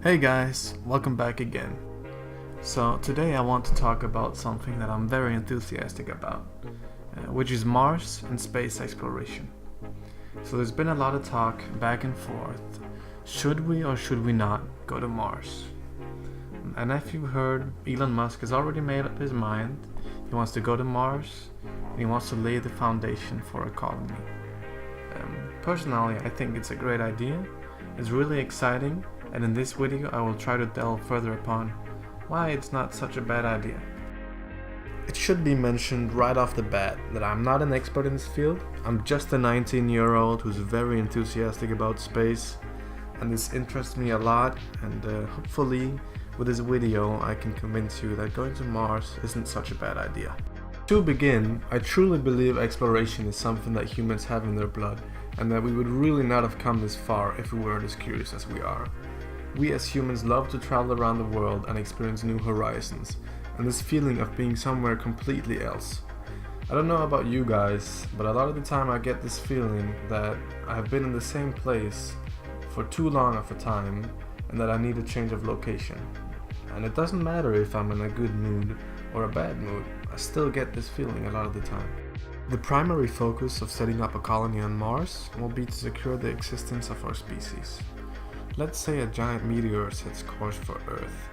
Hey guys, welcome back again. So today I want to talk about something that I'm very enthusiastic about, which is Mars and space exploration. So there's been a lot of talk back and forth. Should we or should we not go to Mars? And if you've heard, Elon Musk has already made up his mind. He wants to go to Mars and he wants to lay the foundation for a colony. Personally, I think it's a great idea. It's really exciting. And in this video I will try to delve further upon why it's not such a bad idea. It should be mentioned right off the bat that I'm not an expert in this field. I'm just a 19-year-old who's very enthusiastic about space, and this interests me a lot, and hopefully with this video I can convince you that going to Mars isn't such a bad idea. To begin, I truly believe exploration is something that humans have in their blood, and that we would really not have come this far if we weren't as curious as we are. We as humans love to travel around the world and experience new horizons, and this feeling of being somewhere completely else. I don't know about you guys, but a lot of the time I get this feeling that I have been in the same place for too long of a time and that I need a change of location. And it doesn't matter if I'm in a good mood or a bad mood, I still get this feeling a lot of the time. The primary focus of setting up a colony on Mars will be to secure the existence of our species. Let's say a giant meteor sets course for Earth.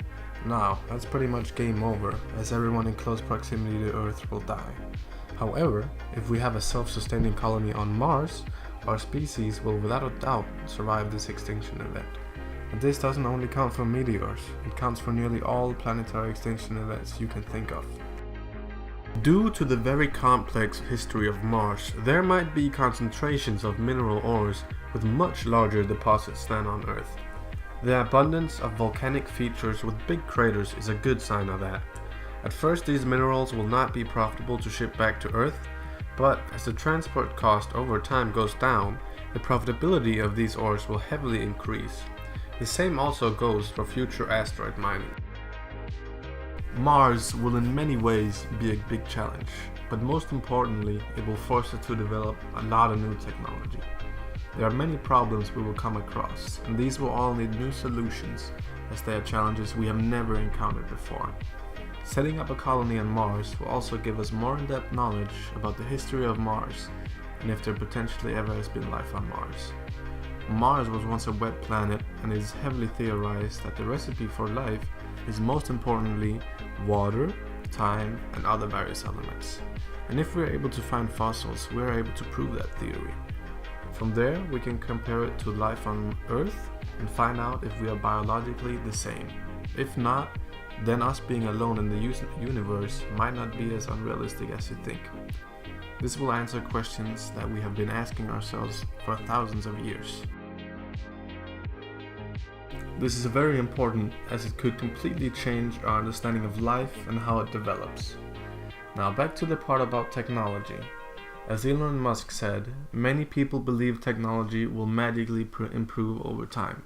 Now, that's pretty much game over, as everyone in close proximity to Earth will die. However, if we have a self-sustaining colony on Mars, our species will without a doubt survive this extinction event. And this doesn't only count for meteors, it counts for nearly all planetary extinction events you can think of. Due to the very complex history of Mars, there might be concentrations of mineral ores with much larger deposits than on Earth. The abundance of volcanic features with big craters is a good sign of that. At first, these minerals will not be profitable to ship back to Earth, but as the transport cost over time goes down, the profitability of these ores will heavily increase. The same also goes for future asteroid mining. Mars will in many ways be a big challenge, but most importantly, it will force us to develop a lot of new technology. There are many problems we will come across, and these will all need new solutions, as they are challenges we have never encountered before. Setting up a colony on Mars will also give us more in-depth knowledge about the history of Mars, and if there potentially ever has been life on Mars. Mars was once a wet planet, and it is heavily theorized that the recipe for life is most importantly water, time, and other various elements. And if we are able to find fossils, we are able to prove that theory. From there, we can compare it to life on Earth and find out if we are biologically the same. If not, then us being alone in the universe might not be as unrealistic as you think. This will answer questions that we have been asking ourselves for thousands of years. This is very important as it could completely change our understanding of life and how it develops. Now back to the part about technology. As Elon Musk said, many people believe technology will magically improve over time.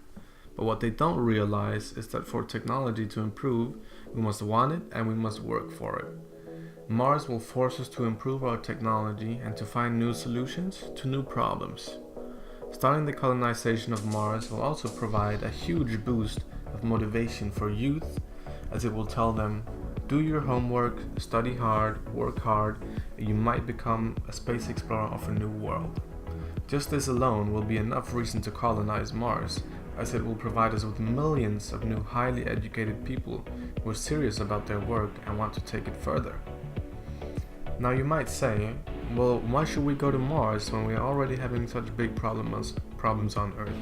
But what they don't realize is that for technology to improve, we must want it and we must work for it. Mars will force us to improve our technology and to find new solutions to new problems. Starting the colonization of Mars will also provide a huge boost of motivation for youth, as it will tell them, do your homework, study hard, work hard, and you might become a space explorer of a new world. Just this alone will be enough reason to colonize Mars, as it will provide us with millions of new highly educated people who are serious about their work and want to take it further. Now you might say, well, why should we go to Mars when we are already having such big problems on Earth?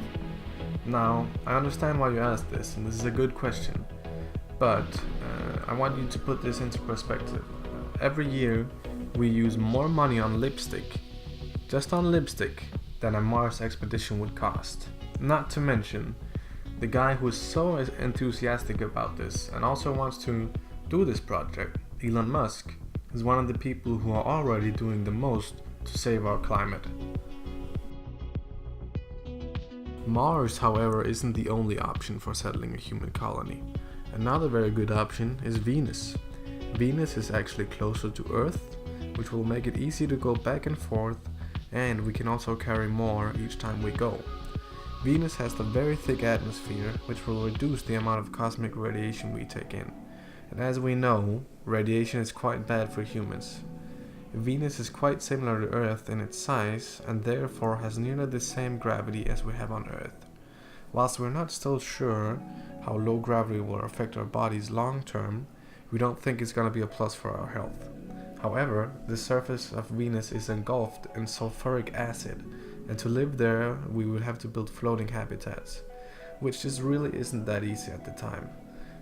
Now, I understand why you asked this, and this is a good question. But I want you to put this into perspective. Every year, we use more money on lipstick, just on lipstick, than a Mars expedition would cost. Not to mention, the guy who is so enthusiastic about this and also wants to do this project, Elon Musk, is one of the people who are already doing the most to save our climate. Mars, however, isn't the only option for settling a human colony. Another very good option is Venus. Venus is actually closer to Earth, which will make it easy to go back and forth, and we can also carry more each time we go. Venus has a very thick atmosphere, which will reduce the amount of cosmic radiation we take in. And as we know, radiation is quite bad for humans. Venus is quite similar to Earth in its size, and therefore has nearly the same gravity as we have on Earth. Whilst we're not still sure how low gravity will affect our bodies long term, we don't think it's going to be a plus for our health. However, the surface of Venus is engulfed in sulfuric acid, and to live there we would have to build floating habitats, which just really isn't that easy at the time.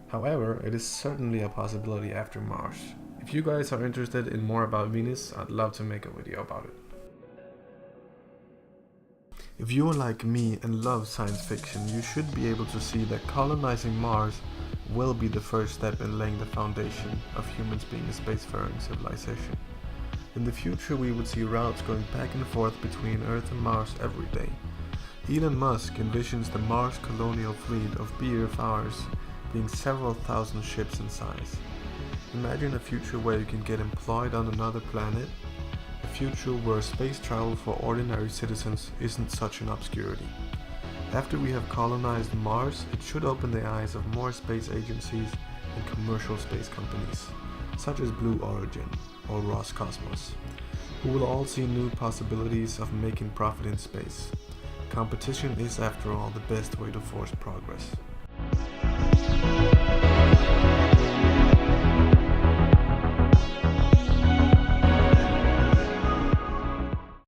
However, it is certainly a possibility after Mars. If you guys are interested in more about Venus, I'd love to make a video about it. If you are like me and love science fiction, you should be able to see that colonizing Mars will be the first step in laying the foundation of humans being a spacefaring civilization. In the future, we would see routes going back and forth between Earth and Mars every day. Elon Musk envisions the Mars colonial fleet of BFRs being several thousand ships in size. Imagine a future where you can get employed on another planet, a future where space travel for ordinary citizens isn't such an obscurity. After we have colonized Mars, it should open the eyes of more space agencies and commercial space companies, such as Blue Origin or Roscosmos, who will all see new possibilities of making profit in space. Competition is, after all, the best way to force progress.